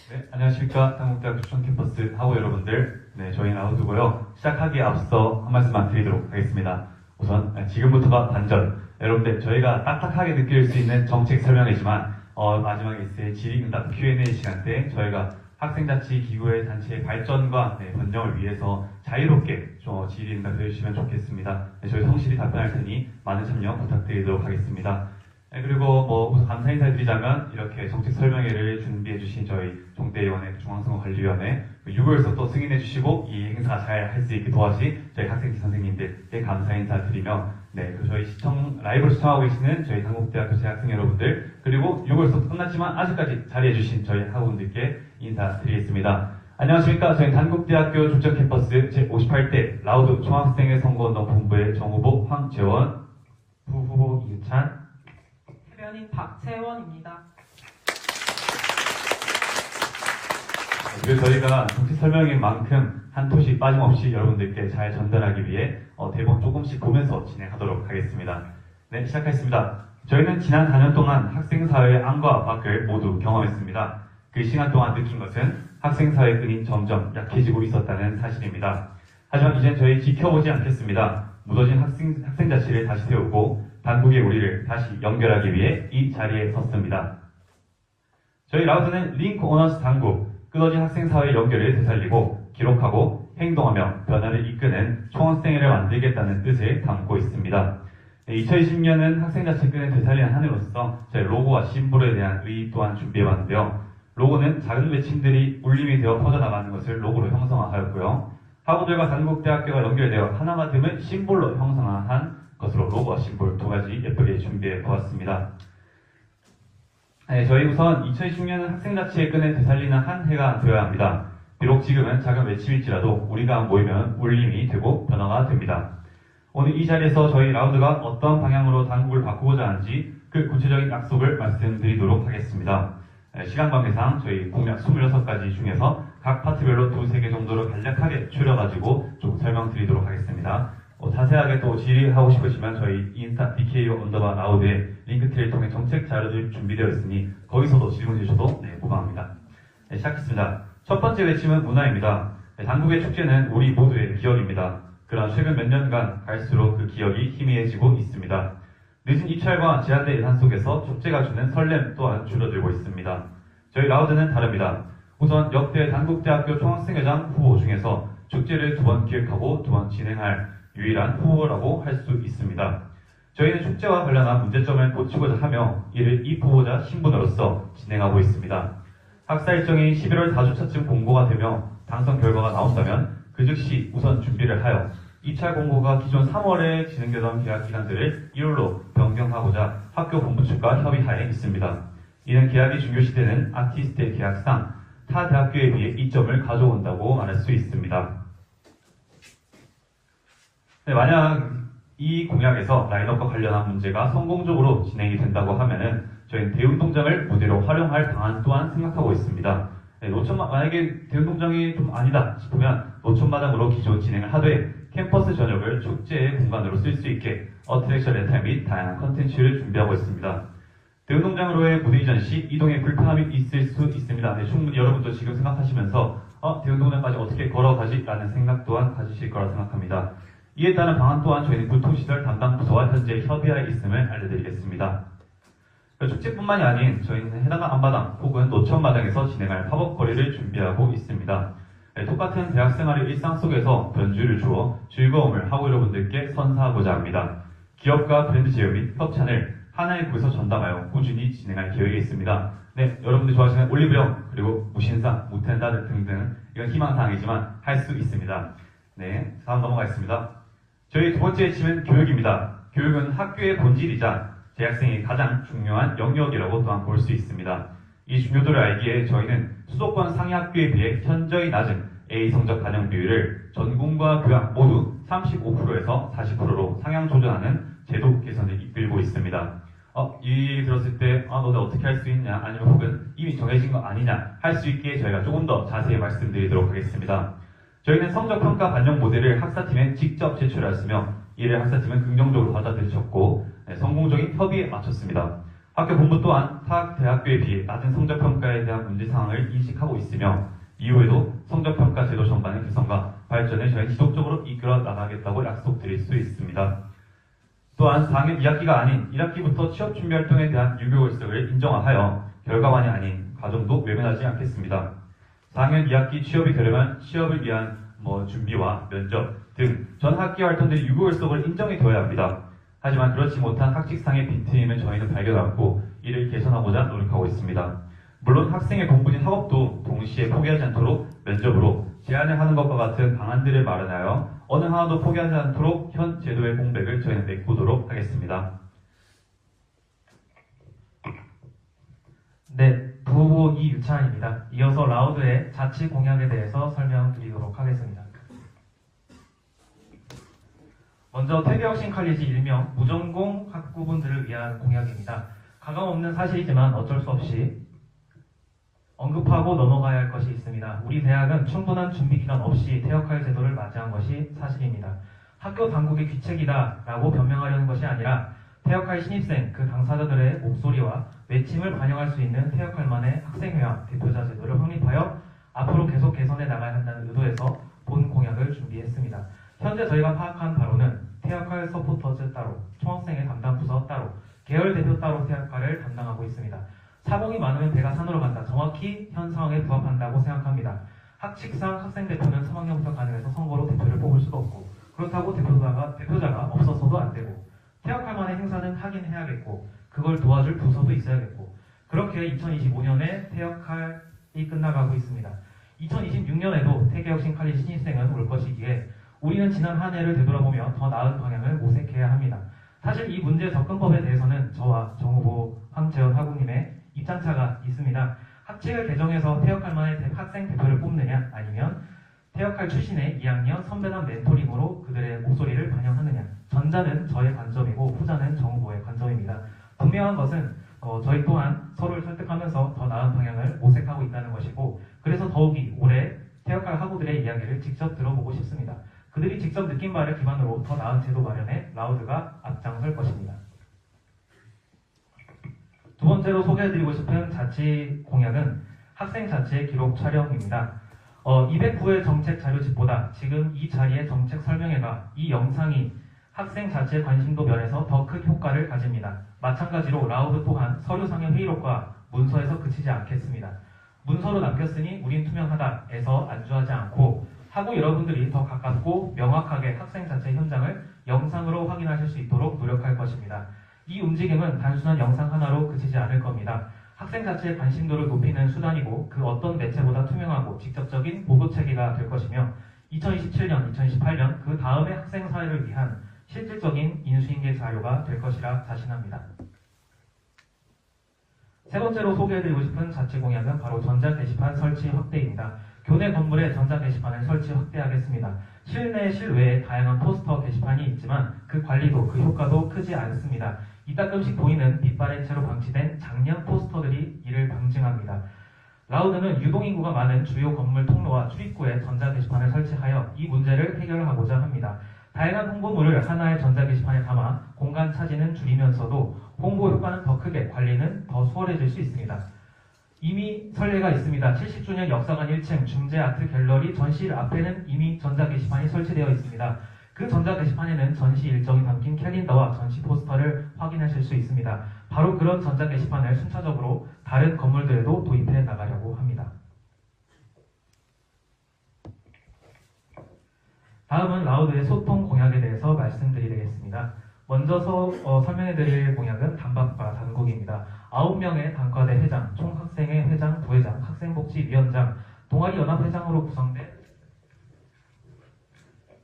네, 안녕하십니까. 한국대학교 추천 캠퍼스 학우 여러분들. 네, 저희는 라우드고요. 시작하기에 앞서 한 말씀만 드리도록 하겠습니다. 우선 지금부터가 반전. 여러분들 저희가 딱딱하게 느낄 수 있는 정책 설명이지만 마지막에 있을 질의응답 Q&A 시간 때 저희가 학생자치기구의 단체의 발전과 번영을 위해서 자유롭게 질의응답 해주시면 좋겠습니다. 네, 저희 성실히 답변할 테니 많은 참여 부탁드리도록 하겠습니다. 네, 그리고 우선 감사 인사드리자면 이렇게 정책 설명회를 준비해주신 저희 종대위원회 중앙선거관리위원회 6월에서 또 승인해주시고 이 행사가 잘 할 수 있게 도와주신 저희 학생지 선생님들께 감사 인사드리며 그리고 저희 라이브로 시청하고 계시는 저희 한국대학교 재학생 여러분들 그리고 6월에서 끝났지만 아직까지 자리해주신 저희 학우분들께 인사드리겠습니다. 안녕하십니까. 저희는 한국대학교 중점 캠퍼스 제58대 라우드 총학생회 선거운동 본부의 정후보 황재원, 부후보 이유찬, 대변인 박채원입니다. 그리고 저희가 정책 설명인 만큼 한 토시 빠짐없이 여러분들께 잘 전달하기 위해 대본 조금씩 보면서 진행하도록 하겠습니다. 네, 시작하겠습니다. 저희는 지난 4년 동안 학생사회의 안과 밖을 모두 경험했습니다. 그 시간 동안 느낀 것은 학생사회의 끈이 점점 약해지고 있었다는 사실입니다. 하지만 이젠 저희 지켜보지 않겠습니다. 무너진 학생자치를 다시 세우고 당국의 우리를 다시 연결하기 위해 이 자리에 섰습니다. 저희 라우드는 링크 오너스 당국, 끊어진 학생사회 연결을 되살리고 기록하고 행동하며 변화를 이끄는 총학생회를 만들겠다는 뜻을 담고 있습니다. 2020년은 학생자치권을 되살리는 한 해로서 저희 로고와 심볼에 대한 의의 또한 준비해봤는데요. 로고는 작은 외침들이 울림이 되어 퍼져나가는 것을 로고로 형성하였고요. 학우들과 단국대학교가 연결되어 하나가 됨을 심볼로 형성한 것으로 로고와 심볼 두 가지 예쁘게 준비해 보았습니다. 저희 우선 2020년은 학생자치의 끈을 되살리는 한 해가 되어야 합니다. 비록 지금은 작은 외침일지라도 우리가 모이면 울림이 되고 변화가 됩니다. 오늘 이 자리에서 저희 라우드가 어떤 방향으로 당국을 바꾸고자 하는지 그 구체적인 약속을 말씀드리도록 하겠습니다. 시간 관계상 저희 공약 26가지 중에서 각 파트별로 두세 개 정도로 간략하게 추려가지고 좀 설명드리도록 하겠습니다. 자세하게 또 질의하고 싶으시면 저희 인스타 BKU_라우드에 링크트를 통해 정책 자료들이 준비되어 있으니 거기서도 질문 주셔도 무방합니다. 시작했습니다. 첫 번째 외침은 문화입니다. 당국의 축제는 우리 모두의 기억입니다. 그러나 최근 몇 년간 갈수록 그 기억이 희미해지고 있습니다. 늦은 입찰과 제한된 예산 속에서 축제가 주는 설렘 또한 줄어들고 있습니다. 저희 라우드는 다릅니다. 우선 역대 단국대학교 총학생회장 후보 중에서 축제를 2번 기획하고 2번 진행할 유일한 후보라고 할 수 있습니다. 저희는 축제와 관련한 문제점을 고치고자 하며 이를 입후보자 신분으로서 진행하고 있습니다. 학사 일정이 11월 4주차쯤 공고가 되며 당선 결과가 나온다면 그 즉시 우선 준비를 하여 입찰 공고가 기존 3월에 진행되던 계약 기간들을 1월로 변경하고자 학교 본부 측과 협의하에 있습니다. 이는 계약이 중요시되는 아티스트의 계약상 타 대학교에 비해 이점을 가져온다고 말할 수 있습니다. 만약 이 공약에서 라인업과 관련한 문제가 성공적으로 진행이 된다고 하면은 저희는 대운동장을 무대로 활용할 방안 또한 생각하고 있습니다. 만약에 대운동장이 좀 아니다 싶으면 노천마당으로 기존 진행을 하되 캠퍼스 전역을 축제의 공간으로 쓸 수 있게 어트랙션 렌탈 및 다양한 컨텐츠를 준비하고 있습니다. 대운동장으로의 무대 이전 시 이동에 불편함이 있을 수 있습니다. 충분히 여러분도 지금 생각하시면서 대운동장까지 어떻게 걸어가지? 라는 생각 또한 가지실 거라 생각합니다. 이에 따른 방안 또한 저희는 교통시설 담당 부서와 현재 협의하에 있음을 알려드리겠습니다. 축제뿐만이 아닌 저희는 해당 앞마당 혹은 노천마당에서 진행할 팝업 거리를 준비하고 있습니다. 똑같은 대학생활의 일상 속에서 변주를 주어 즐거움을 학우 여러분들께 선사하고자 합니다. 기업과 브랜드 제휴 및 협찬을 하나의 구에서 전담하여 꾸준히 진행할 계획이 있습니다. 여러분들 좋아하시는 올리브영 그리고 무신사, 무텐다드 등등 이건 희망사항이지만 할 수 있습니다. 다음 넘어가겠습니다. 저희 두 번째 핵심은 교육입니다. 교육은 학교의 본질이자 재학생이 가장 중요한 영역이라고 또한 볼 수 있습니다. 이 중요도를 알기에 저희는 수도권 상위 학교에 비해 현저히 낮은 A 성적 반영 비율을 전공과 교양 모두 35%에서 40%로 상향 조정하는 제도 개선을 이끌고 있습니다. 이 들었을 때 너네 어떻게 할 수 있냐 아니면 혹은 이미 정해진 거 아니냐 할 수 있게 저희가 조금 더 자세히 말씀드리도록 하겠습니다. 저희는 성적평가 반영 모델을 학사팀에 직접 제출하였으며 이를 학사팀은 긍정적으로 받아들이셨고 성공적인 협의에 마쳤습니다. 학교 본부 또한 타 대학교에 비해 낮은 성적평가에 대한 문제사항을 인식하고 있으며 이후에도 성적평가 제도 전반의 개선과 발전을 저희 지속적으로 이끌어 나가겠다고 약속드릴 수 있습니다. 또한 4학년 2학기가 아닌 1학기부터 취업준비활동에 대한 유교월석을 인정하여 결과만이 아닌 과정도 외면하지 않겠습니다. 4학년 2학기 취업이 되려면 취업을 위한 준비와 면접 등 전 학기 활동들이 유교월석을 인정이 되어야 합니다. 하지만 그렇지 못한 학칙상의 빈틈을 저희는 발견하고 이를 개선하고자 노력하고 있습니다. 물론 학생의 공부인 학업도 동시에 포기하지 않도록 면접으로 제한을 하는 것과 같은 방안들을 마련하여 어느 하나도 포기하지 않도록 현 제도의 공백을 저희는 메꾸도록 하겠습니다. 네, 부후보 이유찬입니다. 이어서 라우드의 자치 공약에 대해서 설명드리도록 하겠습니다. 먼저 태교혁신 칼리지 일명 무전공 학부분들을 위한 공약입니다. 가감없는 사실이지만 어쩔 수 없이 언급하고 넘어가야 할 것이 있습니다. 우리 대학은 충분한 준비 기간 없이 퇴역할 제도를 맞이한 것이 사실입니다. 학교 당국의 귀책이다라고 변명하려는 것이 아니라 퇴역할 신입생 그 당사자들의 목소리와 외침을 반영할 수 있는 퇴역할 만의 학생회와 대표자 제도를 확립하여 앞으로 계속 개선해 나가야 한다는 의도에서 본 공약을 준비했습니다. 현재 저희가 파악한 바로는 퇴역할 서포터즈 따로, 총학생회 담당 부서 따로, 계열 대표 따로 퇴역할을 담당하고 있습니다. 사공이 많으면 배가 산으로 간다. 정확히 현 상황에 부합한다고 생각합니다. 학칙상 학생 대표는 3학년부터 가능해서 선거로 대표를 뽑을 수도 없고 그렇다고 대표자가 없어서도 안 되고 퇴역할 만한 행사는 하긴 해야겠고 그걸 도와줄 부서도 있어야겠고 그렇게 2025년에 퇴역할이 끝나가고 있습니다. 2026년에도 태교혁신 칼리지 신입생은 올 것이기에 우리는 지난 한 해를 되돌아보며 더 나은 방향을 모색해야 합니다. 사실 이 문제 접근법에 대해서는 저와 정 후보 황재원 하구님의 입장차가 있습니다. 학칙을 개정해서 퇴역할 만한 학생 대표를 뽑느냐 아니면 퇴역할 출신의 2학년 선배단 멘토링으로 그들의 목소리를 반영하느냐 전자는 저의 관점이고 후자는 정 후보의 관점입니다. 분명한 것은 저희 또한 서로를 설득하면서 더 나은 방향을 모색하고 있다는 것이고 그래서 더욱이 올해 퇴역할 학우들의 이야기를 직접 들어보고 싶습니다. 그들이 직접 느낀 바를 기반으로 더 나은 제도 마련에 라우드가 앞장설 것입니다. 두 번째로 소개해드리고 싶은 자치 공약은 학생 자치의 기록 촬영입니다. 209의 정책 자료집보다 지금 이 자리의 정책 설명회가 이 영상이 학생 자치의 관심도 면에서 더 큰 효과를 가집니다. 마찬가지로 라우드 또한 서류상의 회의록과 문서에서 그치지 않겠습니다. 문서로 남겼으니 우린 투명하다에서 안주하지 않고 하고 여러분들이 더 가깝고 명확하게 학생 자체 현장을 영상으로 확인하실 수 있도록 노력할 것입니다. 이 움직임은 단순한 영상 하나로 그치지 않을 겁니다. 학생 자체의 관심도를 높이는 수단이고 그 어떤 매체보다 투명하고 직접적인 보도체계가 될 것이며 2027년, 2028년 그 다음의 학생 사회를 위한 실질적인 인수인계 자료가 될 것이라 자신합니다. 세 번째로 소개해드리고 싶은 자치 공약은 바로 전자 게시판 설치 확대입니다. 교내 건물에 전자 게시판을 설치 확대하겠습니다. 실내, 실외에 다양한 포스터 게시판이 있지만 그 관리도 그 효과도 크지 않습니다. 이따금씩 보이는 빛바랜 채로 방치된 장량 포스터들이 이를 방증합니다. 라우드는 유동인구가 많은 주요 건물 통로와 출입구에 전자 게시판을 설치하여 이 문제를 해결하고자 합니다. 다양한 홍보물을 하나의 전자 게시판에 담아 공간 차지는 줄이면서도 홍보 효과는 더 크게 관리는 더 수월해질 수 있습니다. 이미 선례가 있습니다. 70주년 역사관 1층 중재아트 갤러리 전시실 앞에는 이미 전자 게시판이 설치되어 있습니다. 그 전자 게시판에는 전시 일정이 담긴 캘린더와 전시 포스터를 확인하실 수 있습니다. 바로 그런 전자 게시판을 순차적으로 다른 건물들에도 도입해 나가려고 합니다. 다음은 라우드의 소통 공약에 대해서 말씀드리겠습니다. 먼저 설명해드릴 공약은 단박과 단국입니다. 9명의 단과대 회장, 총학생회 회장, 부회장, 학생복지위원장, 동아리연합회장으로 구성된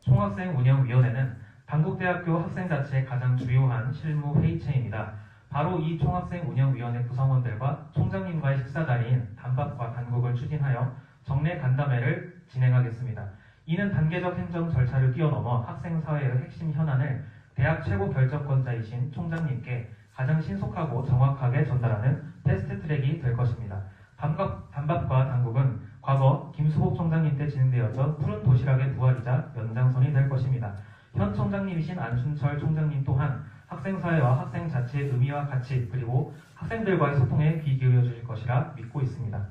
총학생운영위원회는 단국대학교 학생자치의 가장 주요한 실무 회의체입니다. 바로 이 총학생운영위원회 구성원들과 총장님과의 식사 자리인 단박과 단국을 추진하여 정례 간담회를 진행하겠습니다. 이는 단계적 행정 절차를 뛰어넘어 학생사회의 핵심 현안을 대학 최고 결정권자이신 총장님께 가장 신속하고 정확하게 전달하는 패스트트랙이 될 것입니다. 단박과 단국은 과거 김수복 총장님 때 진행되었던 푸른 도시락의 부활이자 연장선이 될 것입니다. 현 총장님이신 안순철 총장님 또한 학생사회와 학생자치의 의미와 가치 그리고 학생들과의 소통에 귀 기울여 주실 것이라 믿고 있습니다.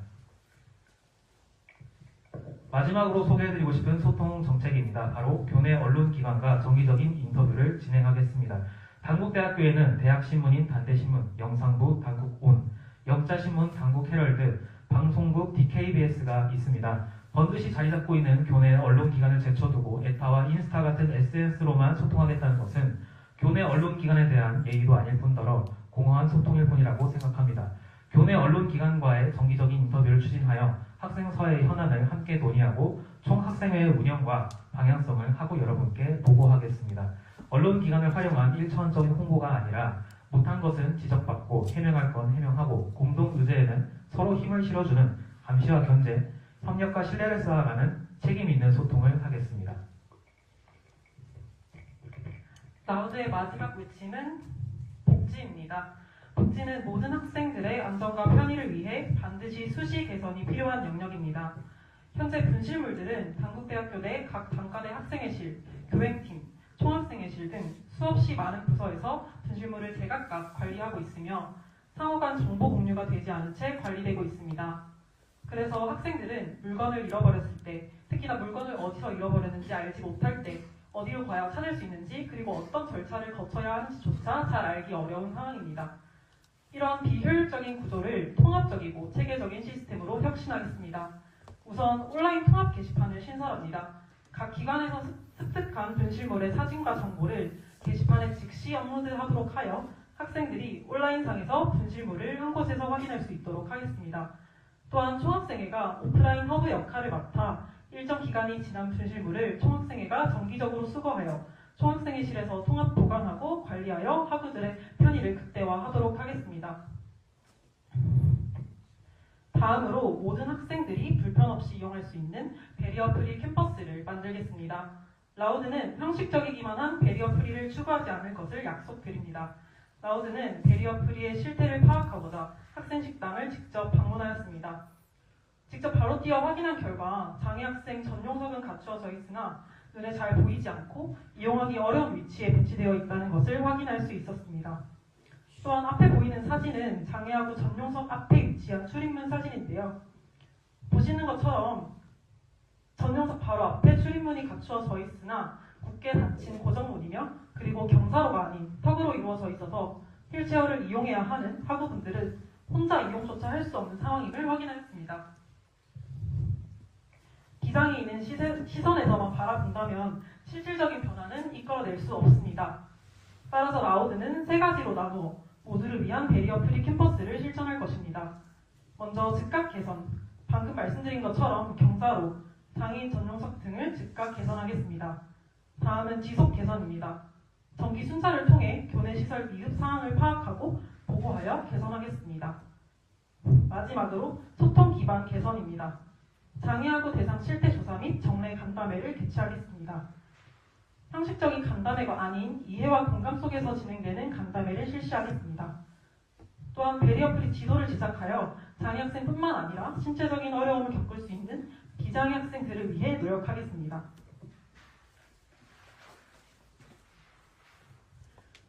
마지막으로 소개해드리고 싶은 소통 정책입니다. 바로 교내 언론기관과 정기적인 인터뷰를 진행하겠습니다. 단국대학교에는 대학신문인 단대신문, 영상부 단국온, 역자신문 단국헤럴드, 방송국 DKBS가 있습니다. 번듯이 자리 잡고 있는 교내 언론기관을 제쳐두고 에타와 인스타 같은 SNS로만 소통하겠다는 것은 교내 언론기관에 대한 예의도 아닐 뿐더러 공허한 소통일 뿐이라고 생각합니다. 교내 언론기관과의 정기적인 인터뷰를 추진하여 학생사회의 현안을 함께 논의하고 총 학생회의 운영과 방향성을 하고 여러분께 보고하겠습니다. 언론기관을 활용한 일차원적인 홍보가 아니라 못한 것은 지적받고 해명할 건 해명하고 공동 의제에는 서로 힘을 실어주는 감시와 견제, 협력과 신뢰를 쌓아가는 책임 있는 소통을 하겠습니다. 라우드의 마지막 외침은 복지입니다. 복지는 모든 학생들의 안전과 편의를 위해 반드시 수시 개선이 필요한 영역입니다. 현재 분실물들은 단국대학교 내 각 단과대 학생회실, 교행팀, 총학생회실 등 수없이 많은 부서에서 분실물을 제각각 관리하고 있으며 상호 간 정보 공유가 되지 않은 채 관리되고 있습니다. 그래서 학생들은 물건을 잃어버렸을 때, 특히나 물건을 어디서 잃어버렸는지 알지 못할 때 어디로 가야 찾을 수 있는지 그리고 어떤 절차를 거쳐야 하는지조차 잘 알기 어려운 상황입니다. 이러한 비효율적인 구조를 통합적이고 체계적인 시스템으로 혁신하겠습니다. 우선 온라인 통합 게시판을 신설합니다. 각 기관에서 습득한 분실물의 사진과 정보를 게시판에 즉시 업로드하도록 하여 학생들이 온라인상에서 분실물을 한 곳에서 확인할 수 있도록 하겠습니다. 또한 총학생회가 오프라인 허브 역할을 맡아 일정 기간이 지난 분실물을 총학생회가 정기적으로 수거하여 총학생회실에서 통합 보관하고 관리하여 학우들의 편의를 극대화하도록 하겠습니다. 다음으로 모든 학생들이 불편 없이 이용할 수 있는 배리어 프리 캠퍼스를 만들겠습니다. 라우드는 형식적이기만 한 배리어 프리를 추구하지 않을 것을 약속드립니다. 라우드는 배리어 프리의 실태를 파악하고자 학생 식당을 직접 방문하였습니다. 직접 바로 뛰어 확인한 결과 장애 학생 전용석은 갖추어져 있으나 눈에 잘 보이지 않고 이용하기 어려운 위치에 배치되어 있다는 것을 확인할 수 있었습니다. 또한 앞에 보이는 사진은 장애하고 전용석 앞에 위치한 출입문 사진인데요. 보시는 것처럼 전용석 바로 앞에 출입문이 갖추어져 있으나 굳게 닫힌 고정문이며 그리고 경사로가 아닌 턱으로 이루어져 있어서 휠체어를 이용해야 하는 학우분들은 혼자 이용조차 할 수 없는 상황임을 확인하였습니다. 기장이 있는 시선에서만 바라본다면 실질적인 변화는 이끌어낼 수 없습니다. 따라서 라우드는 세 가지로 나누어 모두를 위한 배리어 프리 캠퍼스를 실천할 것입니다. 먼저 즉각 개선, 방금 말씀드린 것처럼 경사로, 장애인 전용석 등을 즉각 개선하겠습니다. 다음은 지속 개선입니다. 정기 순찰을 통해 교내 시설 미흡 사항을 파악하고 보고하여 개선하겠습니다. 마지막으로 소통 기반 개선입니다. 장애하고 대상 실태 조사 및 정례 간담회를 개최하겠습니다. 형식적인 간담회가 아닌 이해와 공감 속에서 진행되는 간담회를 실시하겠습니다. 또한 배리어 프리 지도를 제작하여 장애 학생뿐만 아니라 신체적인 어려움을 겪을 수 있는 비장애 학생들을 위해 노력하겠습니다.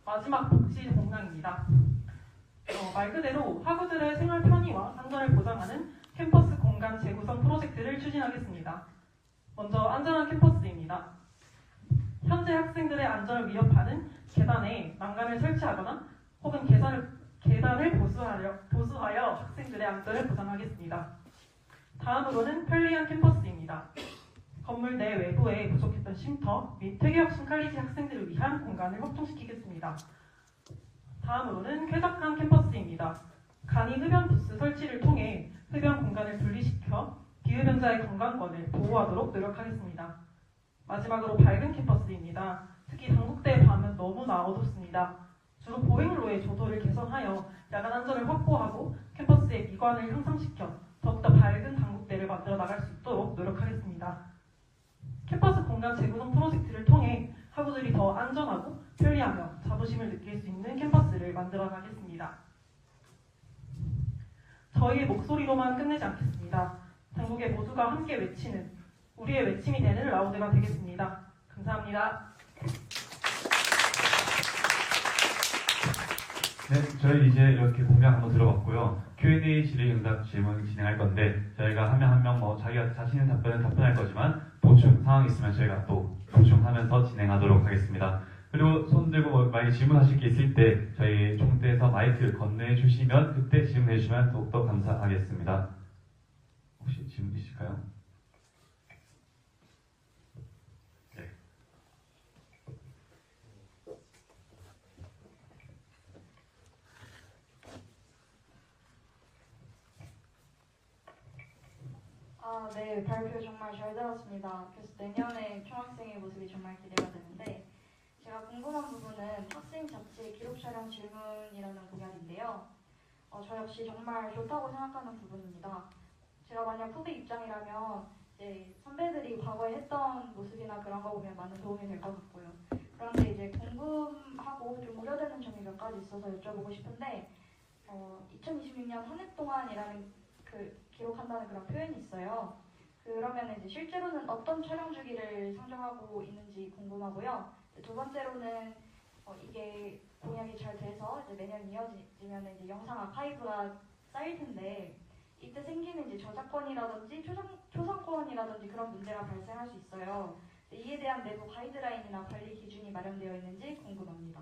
마지막 복지 공약입니다. 말 그대로 학우들의 생활 편의와 안전을 보장하는 캠퍼스 공간 재구성 프로젝트를 추진하겠습니다. 먼저 안전한 캠퍼스입니다. 현재 학생들의 안전을 위협하는 계단에 난간을 설치하거나 혹은 계단을 보수하여 학생들의 안전을 보장하겠습니다. 다음으로는 편리한 캠퍼스입니다. 건물 내 외부에 부족했던 쉼터 및 퇴계혁신 칼리지 학생들을 위한 공간을 확충시키겠습니다. 다음으로는 쾌적한 캠퍼스입니다. 간이 흡연 부스 설치를 통해 흡연 공간을 분리시켜 비흡연자의 건강권을 보호하도록 노력하겠습니다. 마지막으로 밝은 캠퍼스입니다. 특히 단국대의 밤은 너무나 어둡습니다. 주로 보행로의 조도를 개선하여 야간 안전을 확보하고 캠퍼스의 미관을 향상시켜 더욱더 밝은 단국대를 만들어 나갈 수 있도록 노력하겠습니다. 캠퍼스 공간 재구성 프로젝트를 통해 학우들이 더 안전하고 편리하며 자부심을 느낄 수 있는 캠퍼스를 만들어 가겠습니다. 저희의 목소리로만 끝내지 않겠습니다. 전국의 모두가 함께 외치는 우리의 외침이 되는 라우드가 되겠습니다. 감사합니다. 네, 저희 이제 이렇게 공약 한번 들어봤고요. Q&A 질의응답 질문 진행할 건데 저희가 한 명 한 명 뭐 자기가 자신의 답변은 답변할 거지만 보충 상황이 있으면 저희가 또 보충하면서 진행하도록 하겠습니다. 그리고 손 들고 뭐 만약에 질문하실 게 있을 때 저희 총대에서 마이크 건네해 주시면 그때 질문해 주시면 더욱더 감사하겠습니다. 혹시 질문 있을까요? 네. 아, 네, 발표 정말 잘 들었습니다. 그래서 내년에 총학생의 모습이 정말 기대가 되는데, 제가 궁금한 부분은 학생 자체 기록 촬영 질문이라는 공약인데요. 저 역시 정말 좋다고 생각하는 부분입니다. 제가 만약 후배 입장이라면 이제 선배들이 과거에 했던 모습이나 그런 거 보면 많은 도움이 될 것 같고요. 그런데 이제 궁금하고 좀 우려되는 점이 몇 가지 있어서 여쭤보고 싶은데, 2026년 한 해 동안이라는 그 기록한다는 그런 표현이 있어요. 그러면 이제 실제로는 어떤 촬영 주기를 상정하고 있는지 궁금하고요. 두 번째로는 이게 공약이 잘 돼서 이제 매년 이어지면 이제 영상 아카이브가 쌓일 텐데 이때 생기는 이제 저작권이라든지 초상권이라든지 그런 문제가 발생할 수 있어요. 이에 대한 내부 가이드라인이나 관리 기준이 마련되어 있는지 궁금합니다.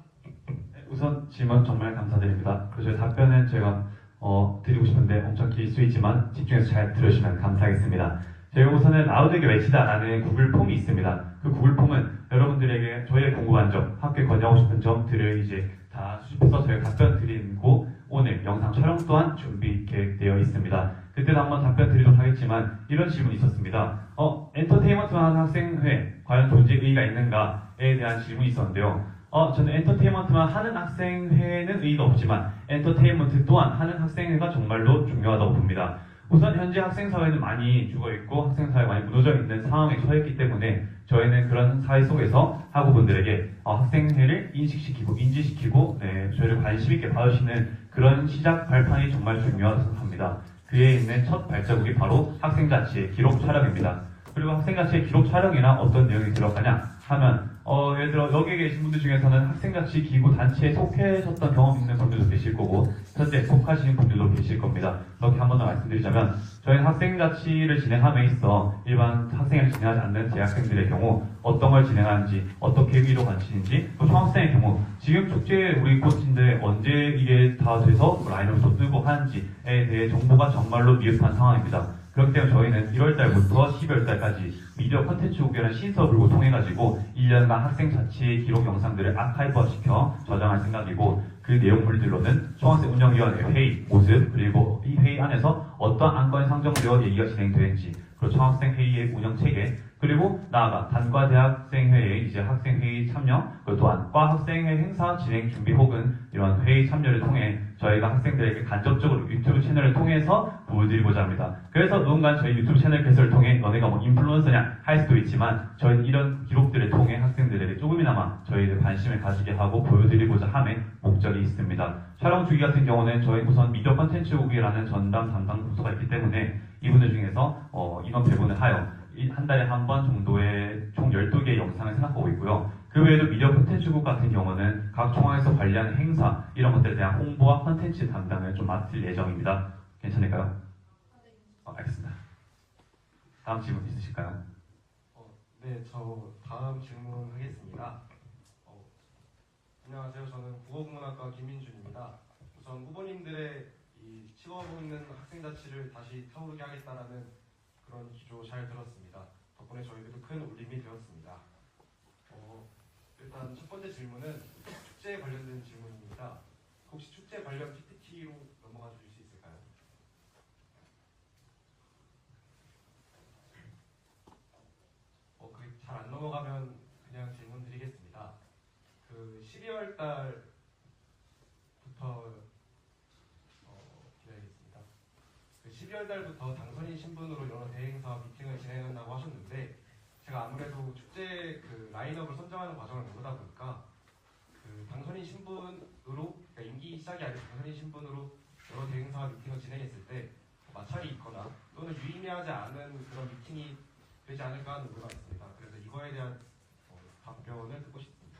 네, 우선 질문 정말 감사드립니다. 그리고 저희 답변은 제가 드리고 싶은데 엄청 길 수 있지만 집중해서 잘 들으시면 감사하겠습니다. 저희가 우선은 라우드에게 외치다라는 구글 폼이 있습니다. 그 구글 폼은 여러분들에게 저희의 궁금한 점, 학교에 권유하고 싶은 점들을 이제 다 수집해서 저희가 답변 드리고 오늘 영상 촬영 또한 준비 계획되어 있습니다. 그때도 한번 답변 드리도록 하겠지만 이런 질문이 있었습니다. 엔터테인먼트만 하는 학생회 과연 존재 의의가 있는가에 대한 질문이 있었는데요. 저는 엔터테인먼트만 하는 학생회는 의의가 없지만 엔터테인먼트 또한 하는 학생회가 정말로 중요하다고 봅니다. 우선 현재 학생사회는 많이 죽어있고 학생사회가 많이 무너져 있는 상황에 처했기 때문에 저희는 그런 사회 속에서 학우분들에게 학생회를 인식시키고 인지시키고 저희를 관심 있게 봐주시는 그런 시작 발판이 정말 중요하다고 생각합니다. 그에 있는 첫 발자국이 바로 학생자치의 기록 촬영입니다. 그리고 학생자치의 기록 촬영이나 어떤 내용이 들어가냐 하면 예를 들어 여기 계신 분들 중에서는 학생자치 기구 단체에 속해졌던 경험 있는 분들도 계실 거고 현재 속하시는 분들도 계실 겁니다. 이렇게 한 번 더 말씀드리자면 저희는 학생자치를 진행함에 있어 일반 학생회를 진행하지 않는 재학생들의 경우 어떤 걸 진행하는지 어떻게 위로 관치는지 또 총학생의 경우 지금 축제 우리 꽃인데 언제 이게 다 돼서 라인업을 또 뜨고 하는지에 대해 정보가 정말로 미흡한 상황입니다. 그렇기 때문에 저희는 1월달부터 12월달까지 미디어 콘텐츠 국이라는 신서블을 통해가지고 1년간 학생 자치의 기록 영상들을 아카이브화시켜 저장할 생각이고 그 내용물들로는 총학생 운영위원회 회의 모습 그리고 이 회의 안에서 어떤 안건이 상정되어 얘기가 진행되는지 그리고 총학생 회의의 운영 체계 그리고 나아가 단과 대학생회의 이제 학생회의 참여 그리고 또한 과 학생회 행사 진행 준비 혹은 이런 회의 참여를 통해 저희가 학생들에게 간접적으로 유튜브 채널을 통해서 보여드리고자 합니다. 그래서 누군가 저희 유튜브 채널 개설을 통해 너네가 뭐 인플루언서냐 할 수도 있지만 저희는 이런 기록들을 통해 학생들에게 조금이나마 저희들 관심을 가지게 하고 보여드리고자 함에 목적이 있습니다. 촬영 주기 같은 경우는 저희 우선 미디어 컨텐츠국이라는 전담 담당 부서가 있기 때문에 이분들 중에서 인원 배분을 하여 한 달에 한 번 정도의 총 12개의 영상을 생각하고 있고요. 그 외에도 미디어 콘텐츠국 같은 경우는 각 총학에서 관리하는 행사 이런 것들에 대한 홍보와 콘텐츠 담당을 좀 맡을 예정입니다. 괜찮을까요? 알겠습니다. 다음 질문 있으실까요? 네, 저 다음 질문 하겠습니다. 안녕하세요. 저는 국어국문학과 김민준입니다. 우선 후보님들의 이 치워먹는 학생자치를 다시 타오르게 하겠다라는 그런 기조 잘 들었습니다. 덕분에 저희들도 큰 울림이 되었습니다. 일단 첫 번째 질문은 축제에 관련된 질문입니다. 혹시 축제 관련 PPT로 넘어가 주실 수 있을까요? 그게 잘 안 넘어가면 그냥 질문 드리겠습니다. 그 12월 달부터 기다리겠습니다. 그 12월 달부터 당선인 신분으로 여러 대행사와 미팅을 진행한다고 하셨는데 제가 아무래도 축제 그 라인업을 선정하는 과정을 모르다 보니까 그 당선인 신분으로 그러니까 임기 시작이 아닌 당선인 신분으로 여러 대행사와 미팅을 진행했을 때 마찰이 있거나 또는 유의미하지 않은 그런 미팅이 되지 않을까 하는 우려가 있습니다. 그래서 이거에 대한 답변을 듣고 싶습니다.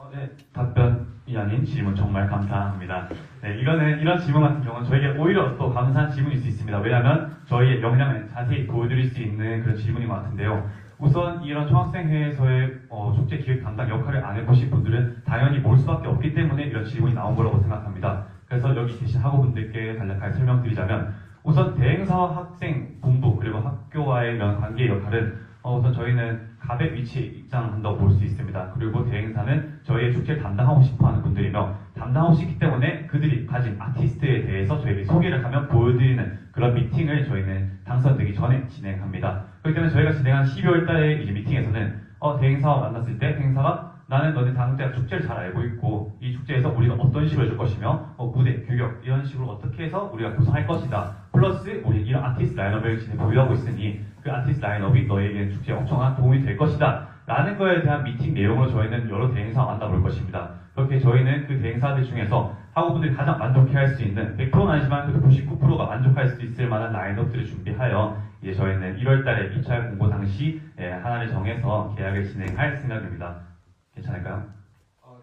네, 답변이 아닌 질문 정말 감사합니다. 네, 이런 질문 같은 경우는 저에게 오히려 또 감사한 질문일 수 있습니다. 왜냐하면 저희의 역량을 자세히 보여드릴 수 있는 그런 질문인 것 같은데요. 우선 이런 총학생회에서의 축제 기획 담당 역할을 안 해보신 분들은 당연히 모를 수밖에 없기 때문에 이런 질문이 나온 거라고 생각합니다. 그래서 여기 계신 학우분들께 간략하게 설명드리자면 우선 대행사와 학생, 본부 그리고 학교와의 이런 관계의 역할은 우선 저희는 갑의 위치에 입장한다고 볼 수 있습니다. 그리고 대행사는 저희의 축제를 담당하고 싶어하는 분들이며 담당하고 싶기 때문에 그들이 가진 아티스트에 대해서 저에게 소개를 하면 보여드리는 그런 미팅을 저희는 당선되기 전에 진행합니다. 그렇기 때문에 저희가 진행한 12월 달에 이제 미팅에서는 대행사와 만났을 때 대행사가 나는 너네 당대학 축제를 잘 알고 있고 이 축제에서 우리가 어떤 식으로 해줄 것이며 무대, 규격 이런 식으로 어떻게 해서 우리가 구성할 것이다. 플러스 우리 이런 아티스트 라인업을 진행 보유하고 있으니 그 아티스트 라인업이 너에게 축제에 엄청난 도움이 될 것이다. 라는 거에 대한 미팅 내용으로 저희는 여러 대행사와 만나볼 것입니다. 그렇게 저희는 그 대행사들 중에서 학우분들이 가장 만족해할 수 있는 100%는 아니지만 그래도 99%가 만족할 수 있을 만한 라인업들을 준비하여 이제 저희는 1월달에 입찰 공고 당시 하나를 정해서 계약을 진행할 생각입니다. 괜찮을까요?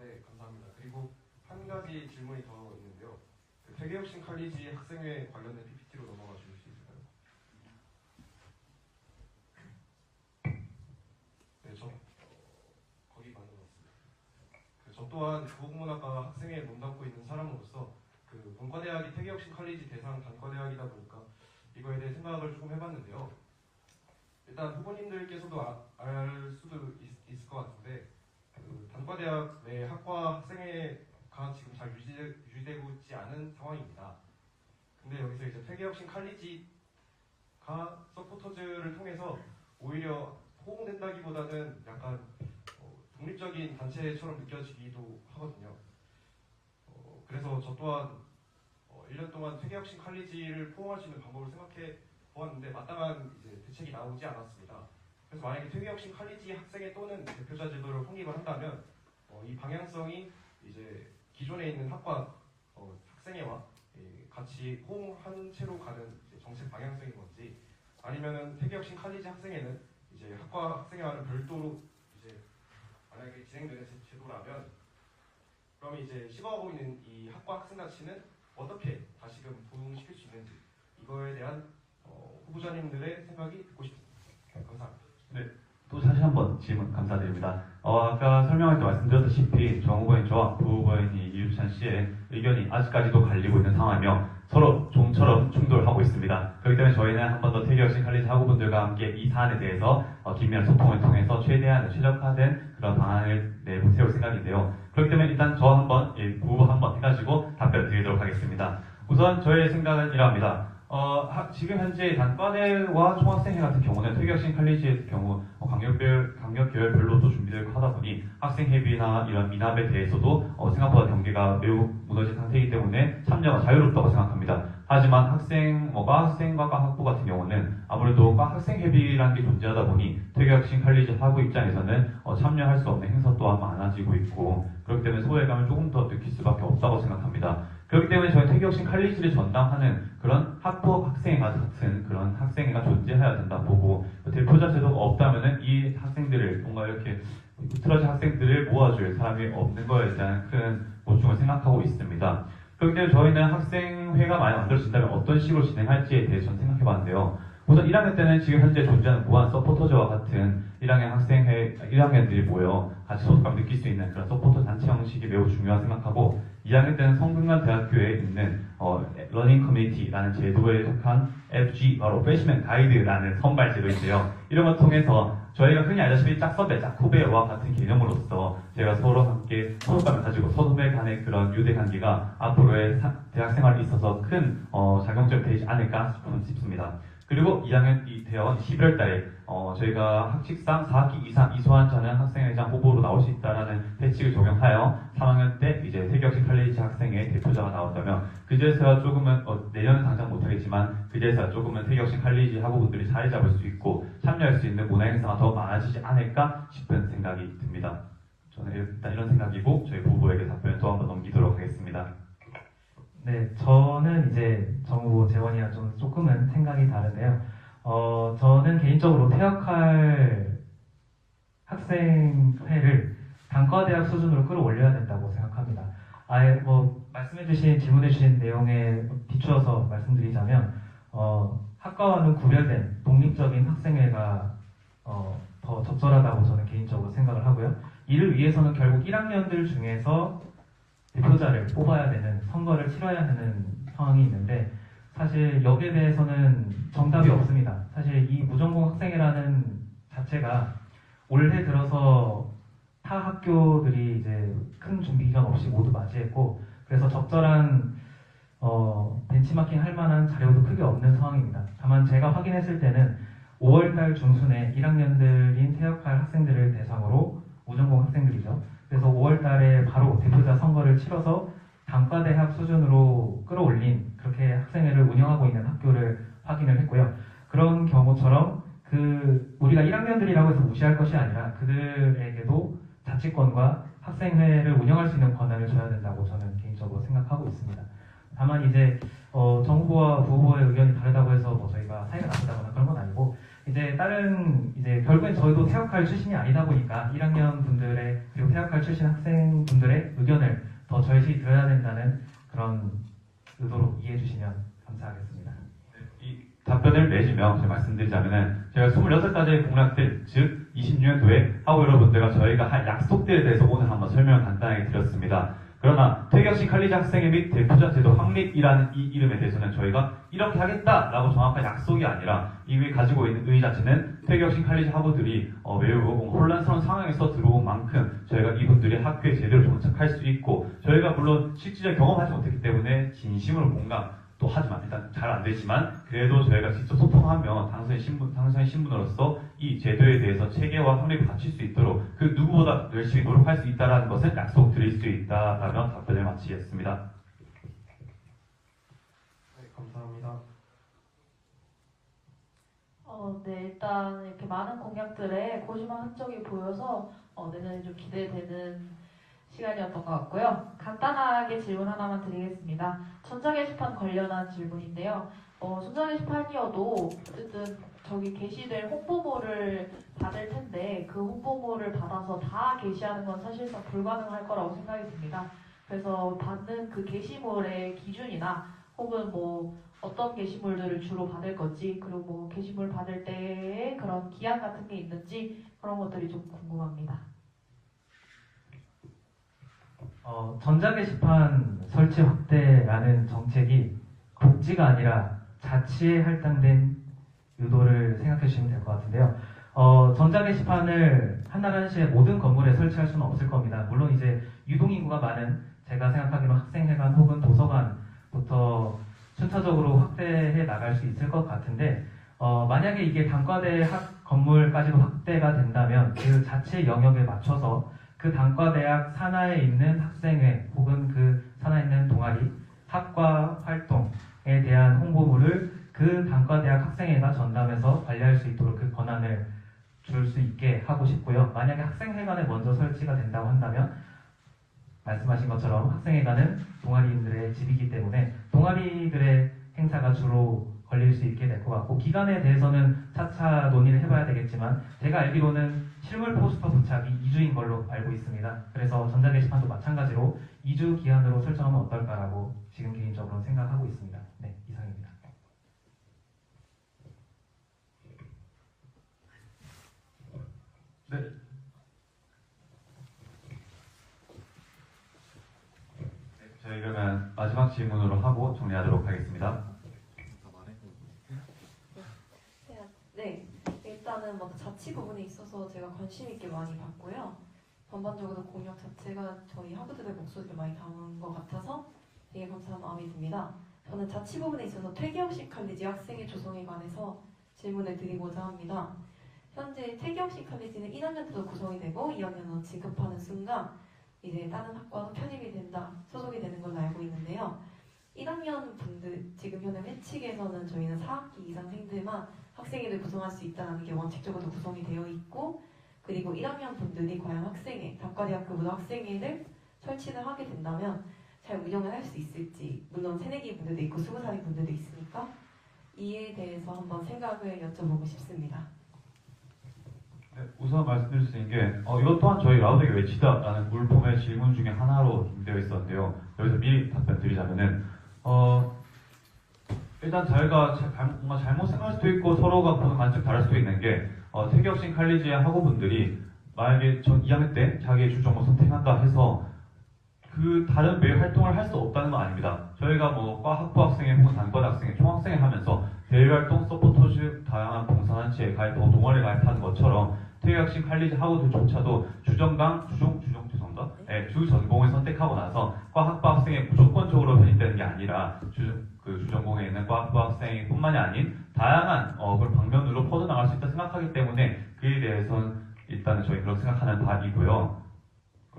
네, 감사합니다. 그리고 한 가지 질문이 더 있는데요. 세계혁신 칼리지 학생회 관련된 PPT로 넘어가 주실 수 있을까요? 네, 거기 만들어놨습니다. 저 또한 국문학과 학생회에 몸담고 있는 사람으로서 문과대학이 세계혁신 칼리지 대상 단과대학이다 보니까 이거에 대해 생각을 조금 해봤는데요. 일단 후보님들께서도 알 수도 있을 것 같은데 단과대학 내 학과 학생회가 지금 잘 유지되고 있지 않은 상황입니다. 근데 여기서 이제 세계혁신 칼리지가 서포터즈를 통해서 오히려 호응된다기보다는 약간 독립적인 단체처럼 느껴지기도 하거든요. 그래서 저 또한 1년 동안 세계혁신 칼리지를 포용할 수 있는 방법을 생각해 보았는데 마땅한 이제 대책이 나오지 않았습니다. 그래서 만약에 세계혁신 칼리지 학생회 또는 대표자 제도를 확립을 한다면 이 방향성이 이제 기존에 있는 학과 학생회와 같이 호응한 채로 가는 이제 정책 방향성인 건지 아니면은 세계혁신 칼리지 학생회는 이제 학과 학생회와는 별도로 이제 만약에 진행되는 제도라면 그럼 이제 식어가고 있는 이 학과 학생단체는 어떻게 다시금 부흥시킬 수 있는지 이거에 대한 후보자님들의 생각이 듣고 싶습니다. 감사합니다. 네, 또 다시 한번 질문 감사드립니다. 아까 설명할 때 말씀드렸다시피 정 후보인 저와 부 후보인 이유찬 씨의 의견이 아직까지도 갈리고 있는 상황이며 서로 좀처럼 충돌하고 있습니다. 그렇기 때문에 저희는 한 번 더 세계혁신 칼리지 학우분들과 함께 이 사안에 대해서 긴밀한 소통을 통해서 최대한 최적화된 그런 방안을 세울 생각인데요. 그렇기 때문에 일단 저 한번 부 후보 한번 해가지고 답변 드리도록 하겠습니다. 우선 저의 생각은 이러합니다. 지금 현재 단과대와 총학생회 같은 경우는 세계혁신 칼리지의 경우 강력계열별로 또 준비되고 하다 보니 학생회비나 이런 미납에 대해서도 생각보다 경계가 매우 무너진 상태이기 때문에 참여가 자유롭다고 생각합니다. 하지만 학생과 학부 같은 경우는 아무래도 학생회비라는 게 존재하다 보니 세계혁신 칼리지 학부 입장에서는 참여할 수 없는 행사 또한 많아지고 있고 그렇기 때문에 소외감을 조금 더 느낄 수밖에 없다고 생각합니다. 그렇기 때문에 저희 세계혁신 칼리지를 전담하는 그런 학부 학생회 같은 그런 학생회가 존재해야 된다 보고 대표자 제도가 없다면은 이 학생들을 뭔가 이렇게 틀어진 학생들을 모아줄 사람이 없는 거에 대한 큰 고충을 생각하고 있습니다. 그렇기 때문에 저희는 학생회가 많이 만들어진다면 어떤 식으로 진행할지에 대해 저는 생각해봤는데요. 우선 1학년 때는 지금 현재 존재하는 무한 서포터즈와 같은 1학년들이 모여 같이 소속감 느낄 수 있는 그런 서포터 단체 형식이 매우 중요하다고 생각하고 2학년 때는 성균관대학교에 있는 러닝 커뮤니티라는 제도에 속한 FG, 바로 프레시맨 가이드라는 선발 제도인데요. 이런 걸 통해서 저희가 흔히 알다시피 짝선배, 짝후배와 같은 개념으로서 제가 서로 함께 소속감을 가지고 서로의 간의 그런 유대 관계가 앞으로의 대학 생활에 있어서 큰 작용점이 되지 않을까 싶습니다. 그리고 2학년 대학원 11월 달에 저희가 학칙상 4학기 이상 이수한 자는 학생회장 후보로 나올 수 있다라는 대칙을 적용하여 3학년 때 이제 세계혁신 칼리지 학생회 대표자가 나온다면 그제서야 조금은 내년은 당장 못하겠지만 그제서야 조금은 세계혁신 칼리지 학우분들이 자리 잡을 수 있고 참여할 수 있는 문화행사가 더 많아지지 않을까 싶은 생각이 듭니다. 저는 일단 이런 생각이고 저희 후보에게 답변을 또 한번 넘기도록 하겠습니다. 네, 저는 이제 정 후보 재원이랑 조금은 생각이 다른데요. 저는 개인적으로 퇴학할 학생회를 단과대학 수준으로 끌어올려야 된다고 생각합니다. 아예 뭐 말씀해주신 질문해주신 내용에 비추어서 말씀드리자면 학과와는 구별된 독립적인 학생회가 더 적절하다고 저는 개인적으로 생각을 하고요. 이를 위해서는 결국 1학년들 중에서 대표자를 뽑아야 되는 선거를 치러야 하는 상황이 있는데 사실 여기에 대해서는 정답이 없습니다. 사실 이 무전공 학생회라는 자체가 올해 들어서 타 학교들이 이제 큰 준비 기간 없이 모두 맞이했고 그래서 적절한 벤치마킹 할 만한 자료도 크게 없는 상황입니다. 다만 제가 확인했을 때는 5월달 중순에 1학년들인 퇴학할 학생들을 대상으로 무전공 학생들이죠. 그래서 5월달에 바로 대표자 선거를 치러서 단과대학 수준으로 끌어올린 그렇게 학생회를 운영하고 있는 학교를 확인을 했고요. 그런 경우처럼 우리가 1학년들이라고 해서 무시할 것이 아니라 그들에게도 자치권과 학생회를 운영할 수 있는 권한을 줘야 된다고 저는 개인적으로 생각하고 있습니다. 다만 이제 정 후보와 부 후보의 의견이 다르다고 해서 뭐 저희가 사이가 나쁘다거나 그런 건 아니고 이제 결국엔 저희도 퇴학할 출신이 아니다 보니까 1학년 분들의 그리고 퇴학할 출신 학생분들의 의견을 더 절실히 들어야 된다는 그런 의도로 이해해 주시면 감사하겠습니다. 이 답변을 내주며 제가 말씀드리자면은 제가 26가지의 공약들, 즉 26년도에 하고 여러분들과 저희가 할 약속들에 대해서 오늘 한번 설명을 간단하게 드렸습니다. 그러나 퇴격식 칼리지 학생회 및 대표자 제도 확립이라는 이 이름에 대해서는 저희가 이렇게 하겠다라고 정확한 약속이 아니라 이미 가지고 있는 의의 자체는 퇴격식 칼리지 학우들이 매우 혼란스러운 상황에서 들어온 만큼 저희가 이분들이 학교에 제대로 정착할 수 있고 저희가 물론 실질적 경험하지 못했기 때문에 진심으로 공감 또 하지만 일단 잘 안 되지만 그래도 저희가 직접 소통하며 당선인 신분으로서 이 제도에 대해서 체계와 확립을 갖출 수 있도록 그 누구보다 열심히 노력할 수 있다는 것을 약속드릴 수 있다라면 답변을 마치겠습니다. 네, 감사합니다. 네, 일단 이렇게 많은 공약들에 고심한 흔적이 보여서 내년에 좀 기대되는 시간이었던 것 같고요. 간단하게 질문 하나만 드리겠습니다. 전자게시판 관련한 질문인데요. 전자게시판이어도 어쨌든 저기 게시될 홍보물을 받을 텐데 그 홍보물을 받아서 다 게시하는 건 사실상 불가능할 거라고 생각이 듭니다. 그래서 받는 그 게시물의 기준이나 혹은 뭐 어떤 게시물들을 주로 받을 건지 그리고 뭐 게시물 받을 때에 그런 기한 같은 게 있는지 그런 것들이 좀 궁금합니다. 전자게시판 설치 확대라는 정책이 복지가 아니라 자치에 할당된 의도를 생각해 주시면 될 것 같은데요. 전자게시판을 한나라시의 모든 건물에 설치할 수는 없을 겁니다. 물론 이제 유동인구가 많은 제가 생각하기로 학생회관 혹은 도서관부터 순차적으로 확대해 나갈 수 있을 것 같은데 만약에 이게 단과대학 건물까지도 확대가 된다면 그 자체 영역에 맞춰서 그 단과대학 산하에 있는 학생회 혹은 그 산하에 있는 동아리, 학과 활동에 대한 홍보물을 그 단과대학 학생회가 전담해서 관리할 수 있도록 그 권한을 줄 수 있게 하고 싶고요. 만약에 학생회관에 먼저 설치가 된다고 한다면 말씀하신 것처럼 학생회관은 동아리인들의 집이기 때문에 동아리들의 행사가 주로 걸릴 수 있게 될 것 같고 기간에 대해서는 차차 논의를 해봐야 되겠지만 제가 알기로는 실물 포스터 부착이 2주인 걸로 알고 있습니다. 그래서 전자게시판도 마찬가지로 2주 기한으로 설정하면 어떨까라고 지금 개인적으로 생각하고 있습니다. 네, 이상입니다. 네. 저희 그러면 마지막 질문으로 하고 정리하도록 하겠습니다. 네, 일단은 뭐 자치 부분에 있어서 제가 관심 있게 많이 봤고요. 전반적으로 공약 자체가 저희 학우들의 목소리를 많이 담은 것 같아서 되게 감사한 마음이 듭니다. 저는 자치 부분에 있어서 퇴계혁신 칼리지 학생회 조성에 관해서 질문을 드리고자 합니다. 현재 퇴계혁신 칼리지는 1학년 때도 구성이 되고 2학년으로 진급하는 순간 이제 다른 학과로 편입이 된다, 소속이 되는 걸로 알고 있는데요. 1학년 분들, 지금 현행 회칙에서는 저희는 4학기 이상생들만 학생회를 구성할 수 있다는 게 원칙적으로 구성이 되어 있고 그리고 1학년 분들이 과연 학생회, 단과대학교부터 학생회를 설치를 하게 된다면 잘 운영을 할 수 있을지 물론 새내기 분들도 있고 20살인 분들도 있으니까 이에 대해서 한번 생각을 여쭤보고 싶습니다. 네, 우선 말씀드릴 수 있는 게 이것 또한 저희 라우드에게 외치다라는 물품의 질문 중에 하나로 준비되어 있었는데요. 여기서 미리 답변 드리자면은 일단 저희가 뭔가 잘못 생각할 수도 있고 서로가 보는 관점 다를 수도 있는 게 태교학생 칼리지의 학우분들이 만약에 전 2학년 때 자기의 주종을 선택한다 해서 그 다른 매일 활동을 할 수 없다는 건 아닙니다. 저희가 뭐 과 학부 학생회 혹은 단과 학생회, 총학생회 하면서 대외 활동, 서포터즈, 다양한 봉사단체에 가입하고 동아리에 가입하는 것처럼 퇴학생 칼리지 학우들조차도 주전공을 선택하고 나서 과 학부 학생에 무조건적으로 편입되는 게 아니라 주전공에 있는 과 학부 학생뿐만이 아닌 다양한 그런 방면으로 퍼져나갈 수 있다 생각하기 때문에 그에 대해서는 일단은 저희 그렇게 생각하는 바이고요.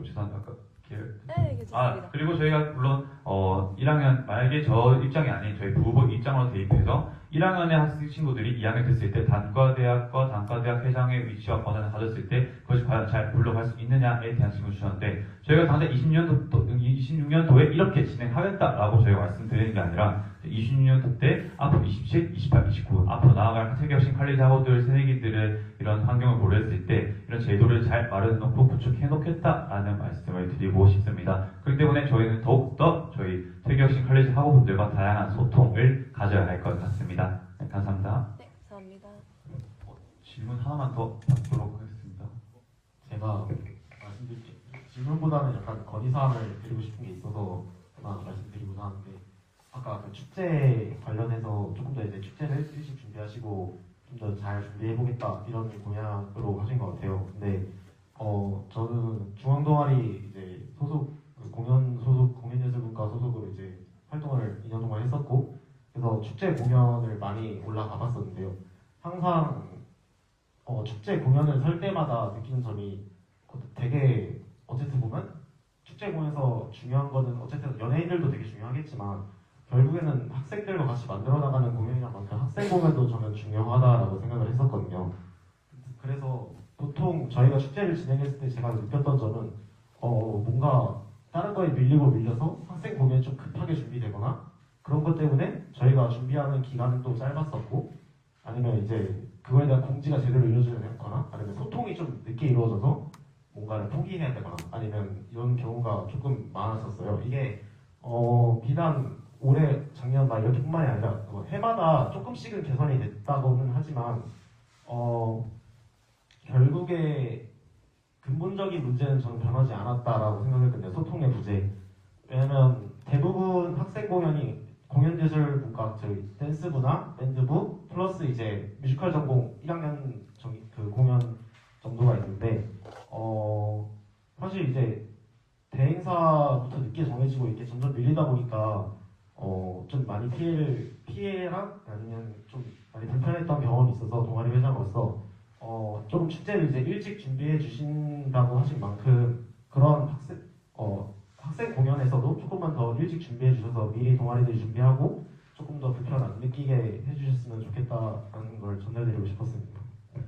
죄송합니다. 네, 괜찮습니다. 그리고 저희가 물론 1학년 만약에 저 입장이 아닌 저희 부후보 입장으로 대입해서 1학년의 학생 친구들이 2학년 됐을 때 단과대학과 단과대학 회장의 위치와 권한을 가졌을 때 그것이 과연 잘 굴러갈 수 있느냐에 대한 질문을 주셨는데 저희가 당장 26년도에 이렇게 진행하겠다라고 저희가 말씀드리는 게 아니라 26년도 때 앞으로 27, 28, 29 앞으로 나아갈 태교학생 칼리지 학우들 새내기들의 이런 환경을 고려했을 때 이런 제도를 잘 마련해놓고 구축해놓겠다라는 말씀을 드리고 싶습니다. 그렇기 때문에 저희는 더욱더 저희 태교학생 칼리지 학우분들과 다양한 소통을 가져야 할 것 같습니다. 네, 감사합니다. 네, 감사합니다. 질문 하나만 더 받도록 하겠습니다. 제가 질문보다는 약간 건의사항을 드리고 싶은 게 있어서 하나 말씀드리고자 하는데 아까 그 축제 관련해서 조금 더 이제 축제를 일찍 준비하시고 좀 더 잘 준비해보겠다 이런 공약으로 하신 것 같아요. 근데 저는 중앙동아리 이제 공연예술분과 소속으로 이제 활동을 2년 동안 했었고 그래서 축제 공연을 많이 올라가 봤었는데요. 항상 축제 공연을 설 때마다 느끼는 점이 되게 어쨌든 보면 축제 공연에서 중요한 거는 어쨌든 연예인들도 되게 중요하겠지만 결국에는 학생들과 같이 만들어 나가는 공연이란 만큼 학생 공연도 저는 중요하다라고 생각을 했었거든요. 그래서 보통 저희가 축제를 진행했을 때 제가 느꼈던 점은 뭔가 다른 거에 밀려서 학생 공연이 좀 급하게 준비되거나 그런 것 때문에 저희가 준비하는 기간은 또 짧았었고 아니면 이제 그거에 대한 공지가 제대로 이루어지지 않거나 아니면 소통이 좀 늦게 이루어져서 뭔가를 포기해야 되거나 아니면 이런 경우가 조금 많았었어요. 이게 비단 올해 작년 막 이렇게뿐만이 아니라 해마다 조금씩은 개선이 됐다고는 하지만 결국에 근본적인 문제는 저는 변하지 않았다라고 생각했거든요. 소통의 부재. 왜냐면 대부분 학생 공연이 공연예술분과 저희 댄스부나 밴드부 플러스 이제 뮤지컬 전공 1학년 그 공연 정도가 있는데 사실 이제 대행사부터 늦게 정해지고 이렇게 점점 밀리다 보니까 좀 많이 피해랑 아니면 좀 많이 불편했던 경험이 있어서 동아리 회장으로서 조금 축제를 이제 일찍 준비해 주신다고 하신 만큼 그런 학생 공연에서도 조금만 더 일찍 준비해 주셔서 미리 동아리들이 준비하고 조금 더 불편 안 느끼게 해주셨으면 좋겠다는 걸 전달드리고 싶었습니다. 네,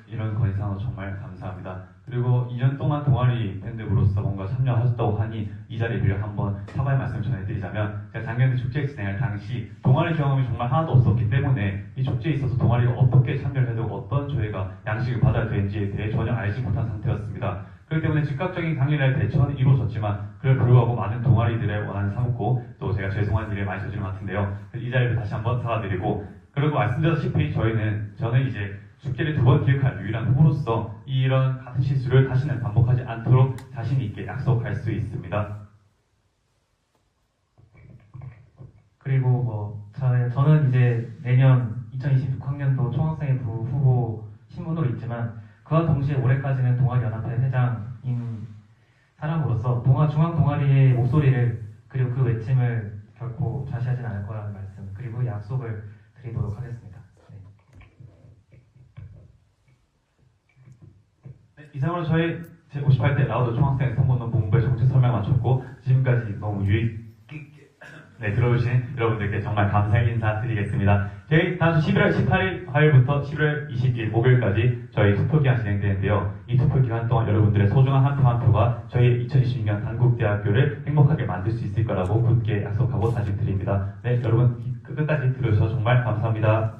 이런 건의사항 정말 감사합니다. 그리고 2년 동안 동아리 밴드부로서 뭔가 참여하셨다고 하니 이 자리에 빌려 한번 사과의 말씀을 전해드리자면 제가 작년에 축제 진행할 당시 동아리 경험이 정말 하나도 없었기 때문에 이 축제에 있어서 동아리가 어떻게 참여를 해도 어떤 저희가 양식을 받아야 되는지에 대해 전혀 알지 못한 상태였습니다. 그렇기 때문에 즉각적인 당일날 대처는 이루어졌지만 그를 불구하고 많은 동아리들의 원한을 삼고 또 제가 죄송한 일을 많이 저지른 것 같은데요. 이 자리를 다시 한번 사과드리고 그리고 말씀드렸다시피 저는 이제 축제를 2번 기획할 유일한 후보로서 이런 같은 실수를 다시는 반복하지 않도록 자신 있게 약속할 수 있습니다. 그리고 저는 이제 내년 2026학년도 총학생회부 후보 신분으로 있지만 그와 동시에 올해까지는 동아리연합회 회장인 사람으로서 중앙 동아리의 목소리를 그리고 그 외침을 결코 좌시하진 않을 거라는 말씀 그리고 약속을 드리도록 하겠습니다. 네, 이상으로 저희 제58대 라우드 총학생 선거운동 본부의 정책 설명 마쳤고 지금까지 너무 유익 있게 들어주신 여러분들께 정말 감사의 인사 드리겠습니다. 저희 다음 주 11월 18일 화요일부터 11월 20일 목요일까지 저희 투표 기간 진행되는데요. 이 투표 기간 동안 여러분들의 소중한 한 표 한 표가 저희 2026년 단국대학교를 행복하게 만들 수 있을 거라고 굳게 약속하고 다짐드립니다. 네, 여러분 끝까지 들어주셔서 정말 감사합니다.